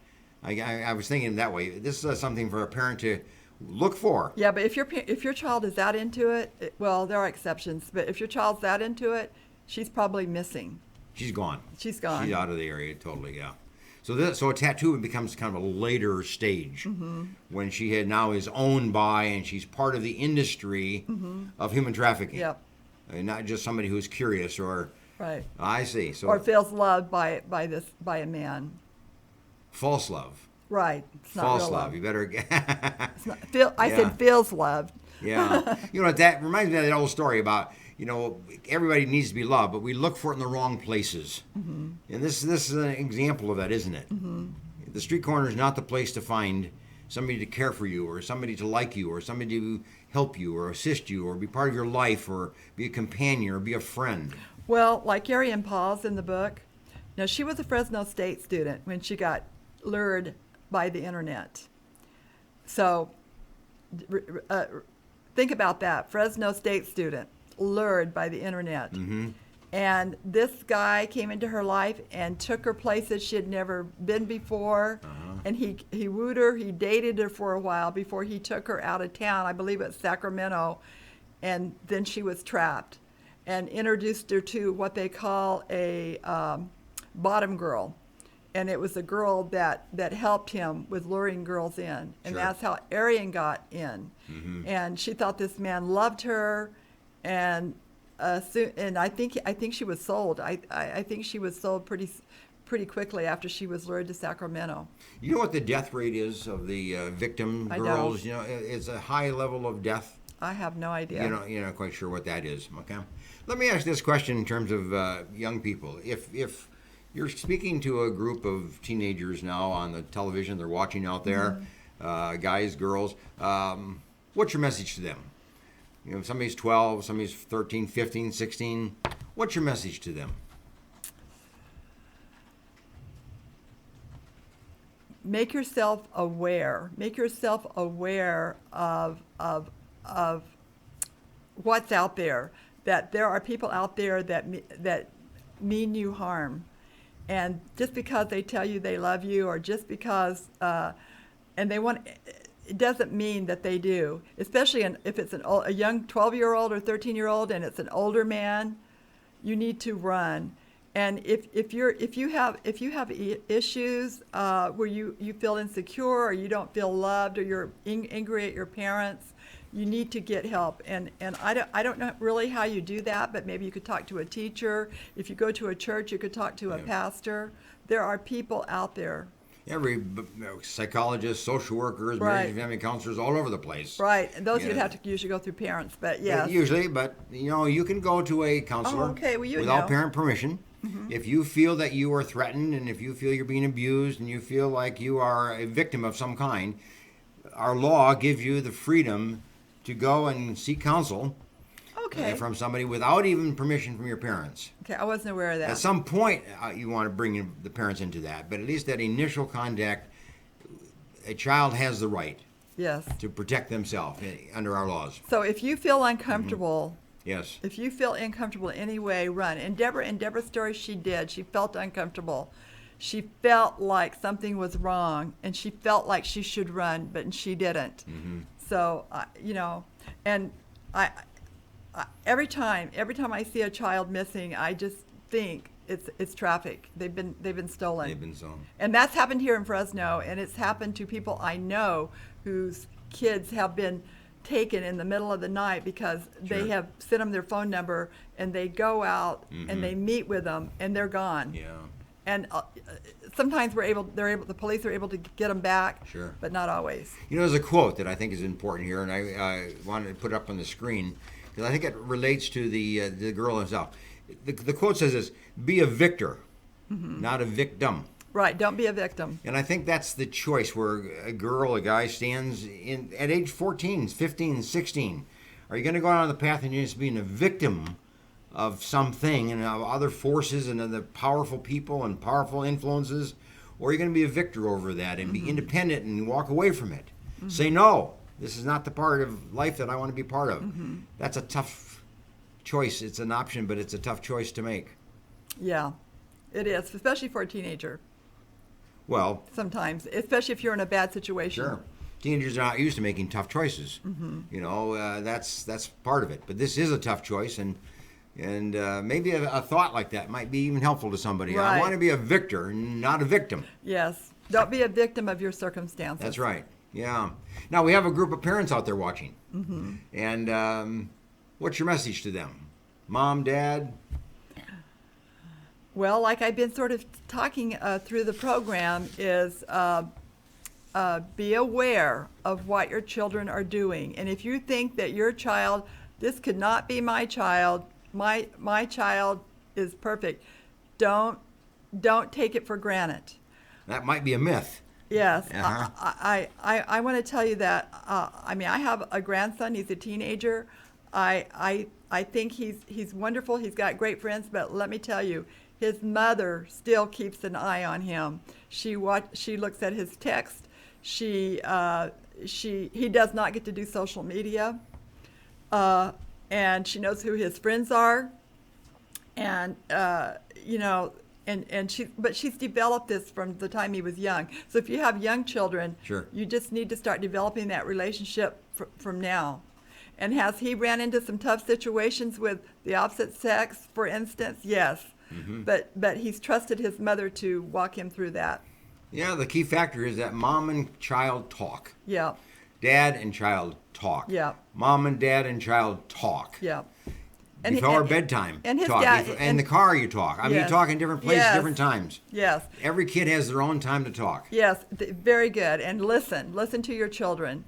I was thinking that way. This is something for a parent to look for. Yeah, but if your child is that into it, well, there are exceptions. But if your child's that into it, she's probably missing. She's gone. She's gone. She's out of the area totally. Yeah. So a tattoo becomes kind of a later stage when she now is owned by and she's part of the industry of human trafficking. Yep. And not just somebody who's curious or. Right. I see. So or feels loved by a man. False love. Right. It's not false real love. You better. I said feels loved. Yeah. That reminds me of that old story about everybody needs to be loved, but we look for it in the wrong places. And this is an example of that, isn't it? The street corner is not the place to find somebody to care for you, or somebody to like you, or somebody to help you, or assist you, or be part of your life, or be a companion, or be a friend. Well, like Arian Paul's in the book. Now, she was a Fresno State student when she got lured by the internet. So think about that. Fresno State student lured by the internet. And this guy came into her life and took her places she had never been before. And he wooed her. He dated her for a while before he took her out of town. I believe it's Sacramento. And then she was trapped and introduced her to what they call a bottom girl. And it was a girl that helped him with luring girls in. And that's how Arian got in. And she thought this man loved her. And I think she was sold. I think she was sold pretty quickly after she was lured to Sacramento. You know what the death rate is of the victim girls? I don't. It's a high level of death. I have no idea. You're not quite sure what that is. Okay. Let me ask this question in terms of young people. If you're speaking to a group of teenagers now on the television, they're watching out there, guys, girls, what's your message to them? Somebody's 12, somebody's 13, 15, 16. What's your message to them? Make yourself aware. Make yourself aware of what's out there. That there are people out there that mean you harm, and just because they tell you they love you, or just because and they want, it doesn't mean that they do. Especially if it's a young 12-year-old or 13-year-old and it's an older man, you need to run. And if you have issues where you feel insecure or you don't feel loved or you're angry at your parents, you need to get help. And I don't know really how you do that, but maybe you could talk to a teacher. If you go to a church, you could talk to a pastor. There are people out there. Every psychologist, social workers, marriage and family counselors all over the place. Right, and those you'd have to usually go through parents, but yes. Usually, but you can go to a counselor without parent permission. Mm-hmm. If you feel that you are threatened and if you feel you're being abused and you feel like you are a victim of some kind, our law gives you the freedom to go and seek counsel from somebody without even permission from your parents. Okay, I wasn't aware of that. At some point, you want to bring the parents into that, but at least that initial contact, a child has the right to protect themselves under our laws. So if you feel uncomfortable, yes. If you feel uncomfortable in any way, run. And in Debra's story, she did. She felt uncomfortable. She felt like something was wrong, and she felt like she should run, but she didn't. Mm-hmm. So, and every time I see a child missing, I just think it's traffic. They've been stolen. They've been stolen. And that's happened here in Fresno, and it's happened to people I know whose kids have been taken in the middle of the night because they have sent them their phone number, and they go out and they meet with them, and they're gone. Yeah. And sometimes the police are able to get them back, but not always. There's a quote that I think is important here, and I wanted to put it up on the screen because I think it relates to the girl herself. The quote says this: "Be a victor, not a victim." Right, don't be a victim. And I think that's the choice where a guy stands at age 14, 15, 16. Are you going to go on the path and you're just being a victim of something and of other forces and of the powerful people and powerful influences? Or are you going to be a victor over that and be independent and walk away from it? Say, no, this is not the part of life that I want to be part of. That's a tough choice. It's an option, but it's a tough choice to make. Yeah, it is, especially for a teenager. Well, sometimes, especially if you're in a bad situation. Sure. Teenagers are not used to making tough choices. That's part of it. But this is a tough choice, and maybe a thought like that might be even helpful to somebody. Right. I want to be a victor, not a victim. Yes. Don't be a victim of your circumstances. That's right. Yeah. Now, we have a group of parents out there watching. And what's your message to them? Mom, Dad? Well, like I've been sort of talking through the program, is be aware of what your children are doing. And if you think that your child, this could not be my child, my child is perfect, don't take it for granted. That might be a myth. Yes. I want to tell you that, I have a grandson. He's a teenager. I think he's wonderful. He's got great friends, but let me tell you, his mother still keeps an eye on him. She looks at his text. He does not get to do social media, and she knows who his friends are, and but she's developed this from the time he was young. So if you have young children, you just need to start developing that relationship from now. And has he ran into some tough situations with the opposite sex, for instance? Yes. But he's trusted his mother to walk him through that. Yeah, the key factor is that mom and child talk. Yeah. Dad and child talk. Yeah. Mom and dad and child talk. Yeah. Before bedtime, and his talk. Dad, in the car, you talk. You talk in different places, different times. Yes. Every kid has their own time to talk. Yes, very good. And listen to your children.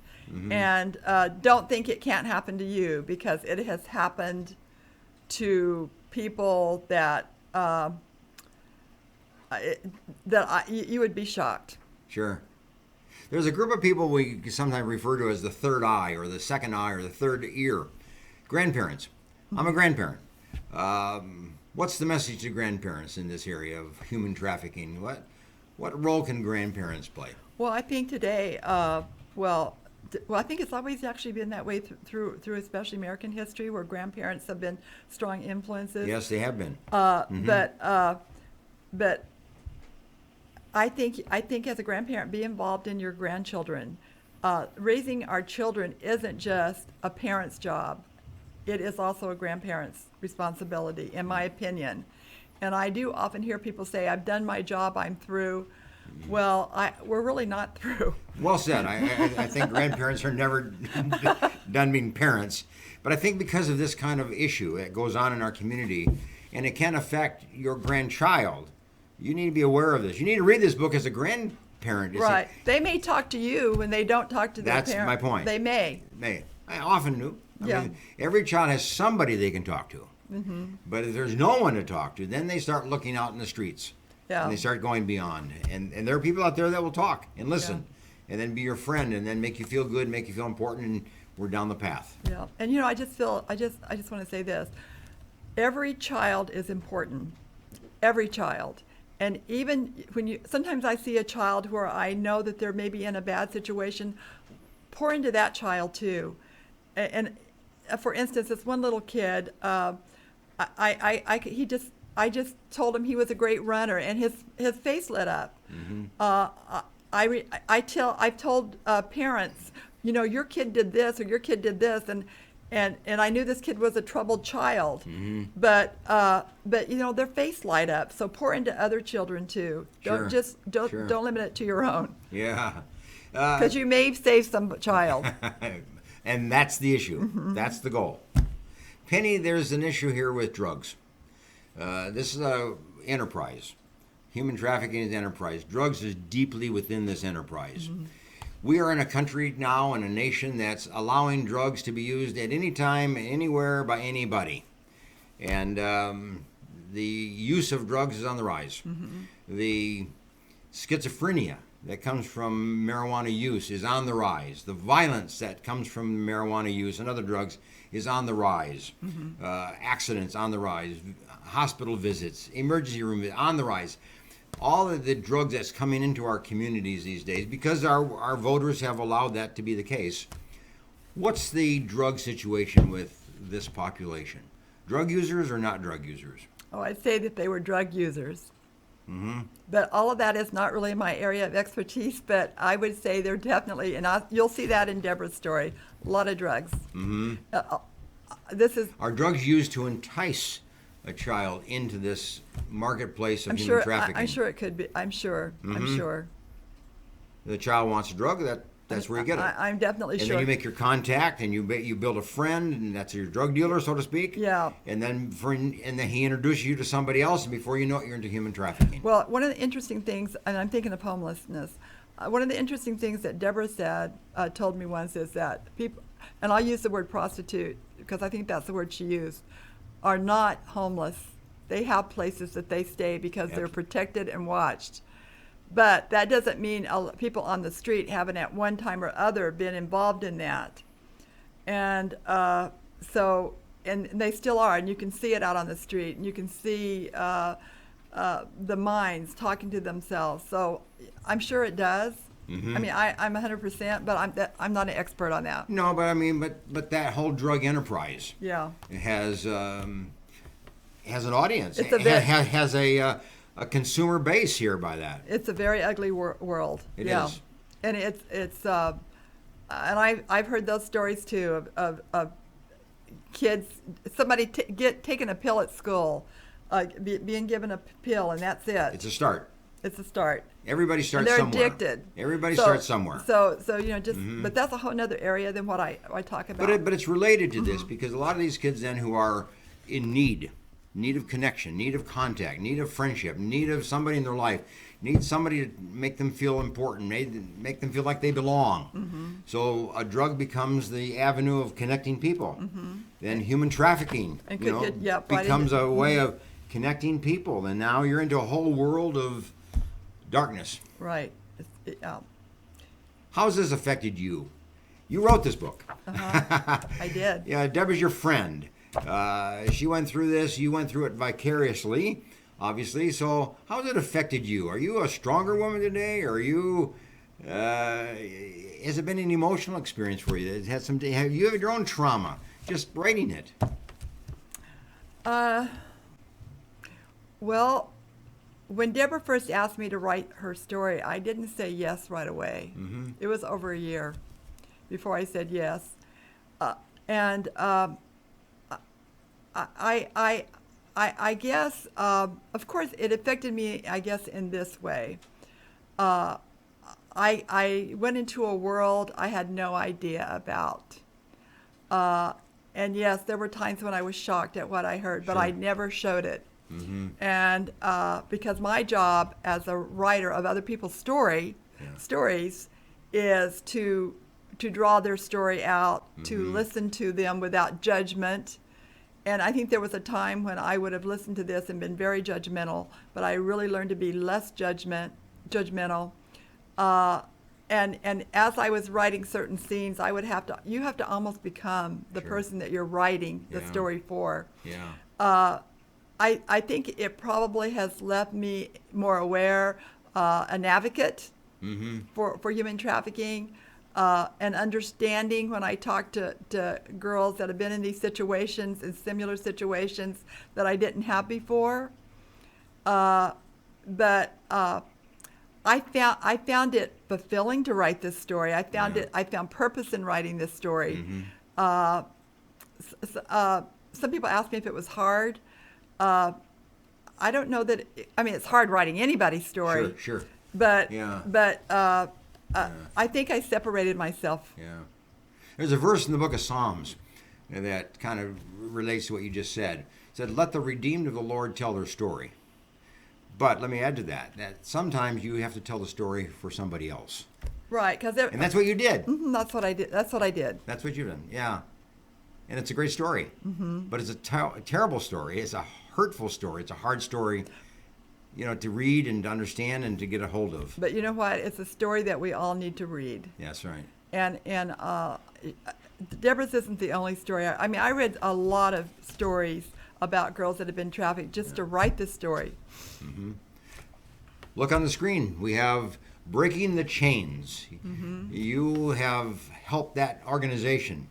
And don't think it can't happen to you, because it has happened to people that you would be shocked. Sure. There's a group of people we sometimes refer to as the third eye or the second eye or the third ear. Grandparents. I'm a grandparent. What's the message to grandparents in this area of human trafficking? What role can grandparents play? Well, I think today, I think it's always actually been that way through especially American history, where grandparents have been strong influences. Yes, they have been. But I think as a grandparent, be involved in your grandchildren. Raising our children isn't just a parent's job. It is also a grandparent's responsibility, in my opinion. And I do often hear people say, I've done my job, I'm through. Well, we're really not through. Well said. I think grandparents are never done being parents. But I think because of this kind of issue that goes on in our community, and it can affect your grandchild, you need to be aware of this. You need to read this book as a grandparent. Right. They may talk to you when they don't talk to their parents. That's my point. They may. I often do. I Yeah. mean, every child has somebody they can talk to. Mm-hmm. But if there's no one to talk to, then they start looking out in the streets. Yeah. And they start going beyond. And there are people out there that will talk and listen and then be your friend and then make you feel good, make you feel important, and we're down the path. Yeah. And I just want to say this. Every child is important. Every child. And even sometimes I see a child where I know that they're maybe in a bad situation, pour into that child too. And for instance, this one little kid, I just told him he was a great runner, and his face lit up. Mm-hmm. I've told parents, your kid did this or your kid did this, and I knew this kid was a troubled child, mm-hmm. but their face light up. So pour into other children too. Sure. Don't limit it to your own. Yeah. Because you may save some child. And that's the issue. Mm-hmm. That's the goal. Penny, there's an issue here with drugs. This is an enterprise. Human trafficking is an enterprise. Drugs is deeply within this enterprise. Mm-hmm. We are in a country now, in a nation, that's allowing drugs to be used at any time, anywhere, by anybody. And the use of drugs is on the rise. Mm-hmm. The schizophrenia that comes from marijuana use is on the rise. The violence that comes from marijuana use and other drugs is on the rise. Mm-hmm. Accidents on the rise. Hospital visits, emergency room on the rise. All of the drugs that's coming into our communities these days, because our voters have allowed that to be the case. What's the drug situation with this population? Drug users or not drug users? Oh, I'd say that they were drug users. Mm-hmm. But all of that is not really my area of expertise, but I would say they're definitely, and you'll see that in Debra's story, a lot of drugs. Mm-hmm. Are drugs used to entice a child into this marketplace of human trafficking? I'm sure it could be. I'm sure. Mm-hmm. I'm sure. The child wants a drug. That's where you get it. I'm definitely sure. And then you make your contact, and you build a friend, and that's your drug dealer, so to speak. Yeah. And then he introduces you to somebody else, and before you know it, you're into human trafficking. Well, one of the interesting things, and I'm thinking of homelessness. One of the interesting things that Debra told me once is that people, and I'll use the word prostitute because I think that's the word she used, are not homeless. They have places that they stay because they're protected and watched. But that doesn't mean people on the street haven't at one time or other been involved in that. And so they still are, and you can see it out on the street, and you can see the minds talking to themselves. So I'm sure it does. Mm-hmm. I mean, I'm 100%, but I'm not an expert on that. No, but I mean, but that whole drug enterprise, has an audience. It has a consumer base here by that. It's a very ugly world. It is, and it's and I've heard those stories too of kids, somebody taking a pill at school, being given a pill, and that's it. It's a start. It's a start. Everybody starts somewhere. They're addicted. Everybody starts somewhere. So just, mm-hmm. But that's a whole other area than what I talk about. But it's related to this because a lot of these kids then who are in need of connection, need of contact, need of friendship, need of somebody in their life, need somebody to make them feel important, make them feel like they belong. Mm-hmm. So a drug becomes the avenue of connecting people. Mm-hmm. Then human trafficking becomes a way of connecting people. And now you're into a whole world of darkness. Right. How has this affected you? You wrote this book. Uh-huh. I did. Yeah, Debra's your friend. She went through this. You went through it vicariously, obviously. So how has it affected you? Are you a stronger woman today? Or are you? Has it been an emotional experience for you? Have you had your own trauma just writing it? Well, when Debra first asked me to write her story, I didn't say yes right away. Mm-hmm. It was over a year before I said yes. I I guess, of course, it affected me, I guess, in this way. I went into a world I had no idea about. And yes, there were times when I was shocked at what I heard, but I never showed it. Mm-hmm. And because my job as a writer of other people's stories is to draw their story out, to listen to them without judgment. And I think there was a time when I would have listened to this and been very judgmental, but I really learned to be less judgmental. And as I was writing certain scenes, you have to almost become the person that you're writing the story for. Yeah. I think it probably has left me more aware, an advocate for human trafficking, and understanding when I talk to girls that have been in these situations and similar situations that I didn't have before. But I found it fulfilling to write this story. I found purpose in writing this story. Some people ask me if it was hard. I don't know that. It's hard writing anybody's story. Sure. But Yeah. I think I separated myself. Yeah. There's a verse in the book of Psalms that kind of relates to what you just said. It said, "Let the redeemed of the Lord tell their story." But let me add to that sometimes you have to tell the story for somebody else. Right, and that's what you did. That's what I did. That's what I did. That's what you've done. Yeah. And it's a great story. But it's a terrible story. It's a hurtful story. It's a hard story, to read and to understand and to get a hold of. But you know what? It's a story that we all need to read. That's right. And Debra's isn't the only story. I read a lot of stories about girls that have been trafficked just to write this story. Look on the screen. We have Breaking the Chains. You have helped that organization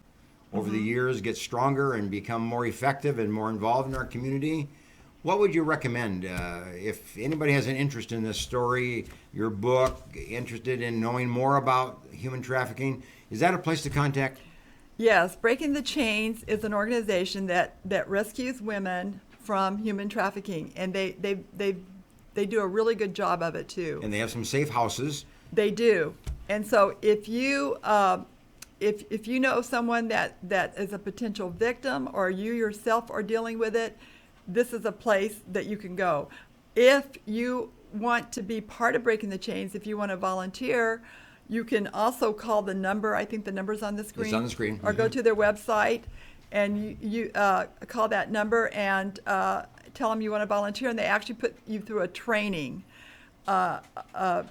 over the years get stronger and become more effective and more involved in our community. What would you recommend if anybody has an interest in this story, your book, interested in knowing more about human trafficking? Is that a place to contact? Yes, Breaking the Chains is an organization that rescues women from human trafficking, and they do a really good job of it too. And they have some safe houses. They do. And so if you if you know someone that is a potential victim, or you yourself are dealing with it, this is a place that you can go. If you want to be part of Breaking the Chains, if you want to volunteer, you can also call the number. I think the number's on the screen. It's on the screen. Or go to their website, and you call that number and tell them you want to volunteer, and they actually put you through a training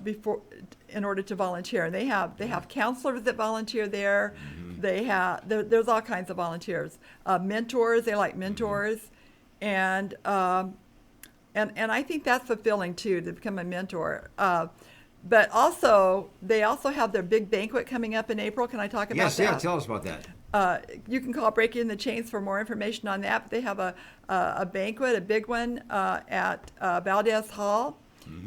before in order to volunteer. And they have counselors that volunteer there. There's all kinds of volunteers, mentors. They like mentors, and I think that's fulfilling too, to become a mentor. But also, they also have their big banquet coming up in April. Can I talk about that? Yes, yeah, tell us about that. You can call Breaking the Chains for more information on that. But they have a banquet, a big one, at Valdez Hall.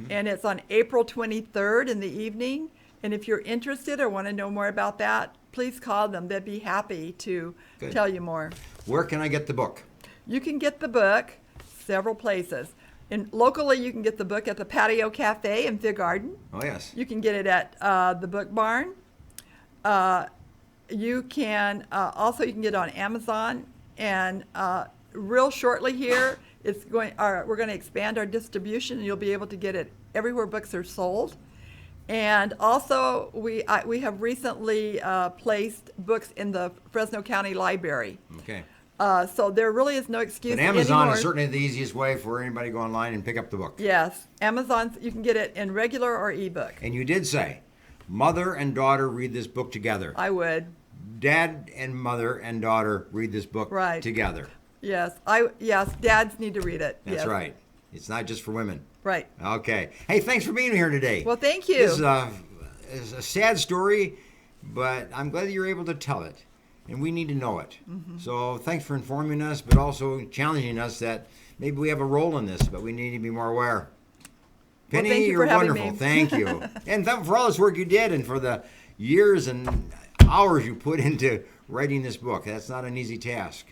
And it's on April 23rd in the evening. And if you're interested or want to know more about that, please call them. They'd be happy to tell you more. Where can I get the book? You can get the book several places. Locally, you can get the book at the Patio Cafe in Fig Garden. Oh, yes. You can get it at the Book Barn. You can you can get it on Amazon. And real shortly here, we're going to expand our distribution, and you'll be able to get it everywhere books are sold. And also, we have recently placed books in the Fresno County Library. Okay. So there really is no excuse But Amazon anymore. is certainly the easiest way for anybody to go online and pick up the book. Yes. Amazon, you can get it in regular or ebook. And you did say, mother and daughter read this book together. I would. Dad and mother and daughter read this book together. Yes. Dads need to read it. That's right. It's not just for women. Right. Okay. Hey, thanks for being here today. Well, thank you. This is a sad story, but I'm glad that you're able to tell it. And we need to know it. So thanks for informing us, but also challenging us that maybe we have a role in this, but we need to be more aware. Penny, well, thank you you're for having wonderful. Me. Thank you. And for all this work you did, and for the years and hours you put into writing this book. That's not an easy task.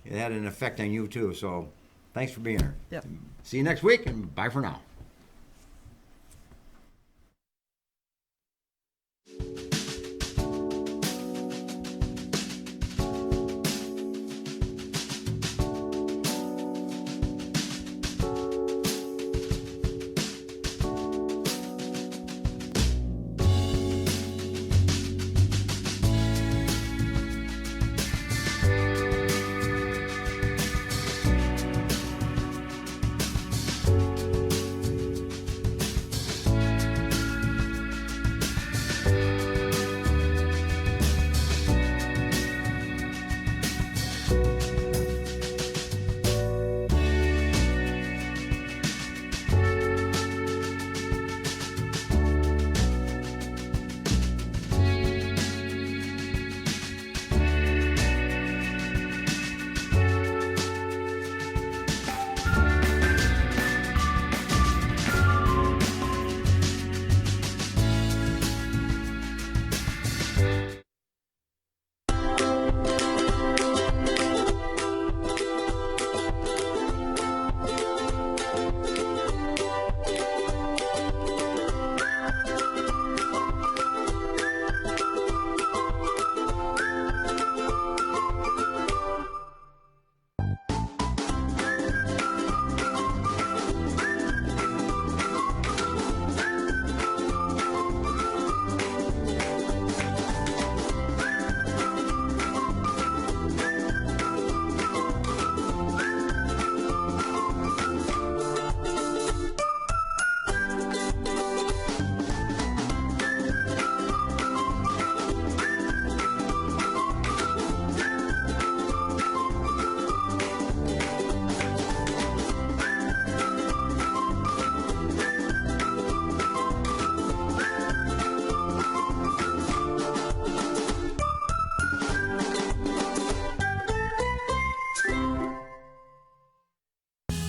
It had an effect on you, too. So Thanks for being here. Yep. See you next week, and bye for now.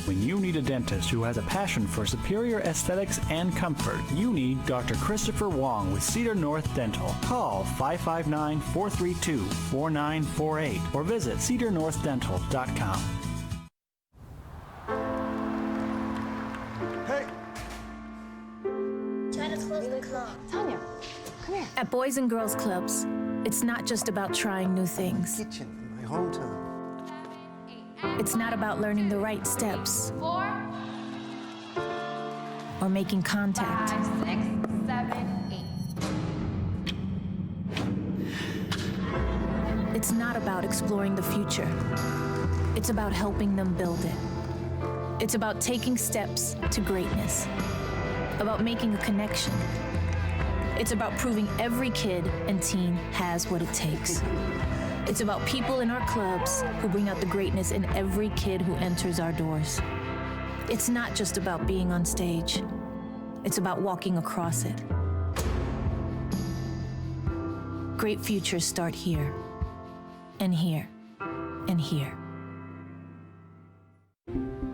When you need a dentist who has a passion for superior aesthetics and comfort, you need Dr. Christopher Wong with Cedar North Dental. Call 559-432-4948 or visit cedarnorthdental.com. Try to close the club. Tanya, come here. At Boys and Girls Clubs, it's not just about trying new things. Kitchen in my hometown. It's not about learning the right steps 4, or making contact. 5, 6, 7, 8. It's not about exploring the future. It's about helping them build it. It's about taking steps to greatness. About making a connection. It's about proving every kid and teen has what it takes. It's about people in our clubs who bring out the greatness in every kid who enters our doors. It's not just about being on stage. It's about walking across it. Great futures start here, and here, and here.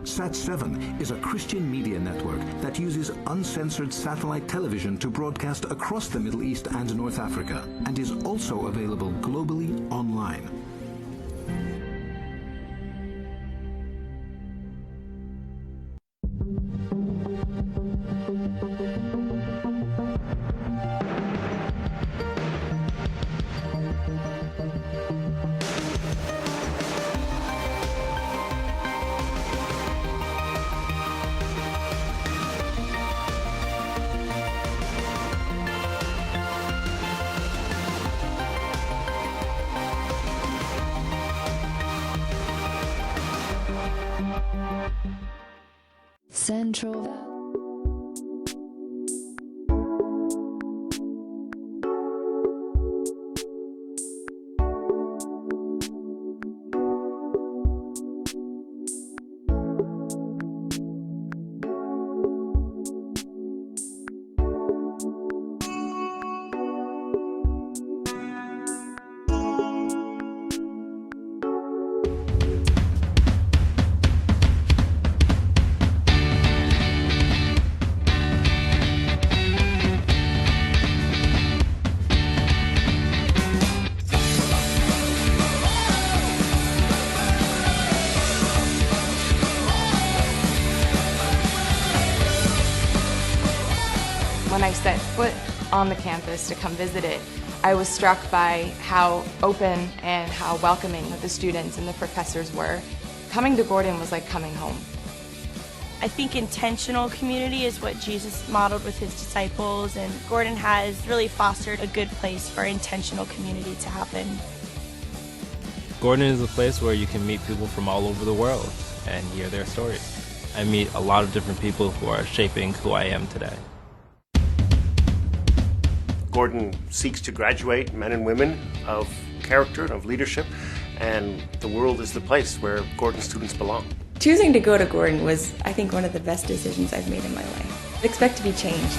Sat7 is a Christian media network that uses uncensored satellite television to broadcast across the Middle East and North Africa, and is also available globally online. Central. When I set foot on the campus to come visit it, I was struck by how open and how welcoming the students and the professors were. Coming to Gordon was like coming home. I think intentional community is what Jesus modeled with his disciples, and Gordon has really fostered a good place for intentional community to happen. Gordon is a place where you can meet people from all over the world and hear their stories. I meet a lot of different people who are shaping who I am today. Gordon seeks to graduate men and women of character and of leadership, and the world is the place where Gordon students belong. Choosing to go to Gordon was, I think, one of the best decisions I've made in my life. I expect to be changed.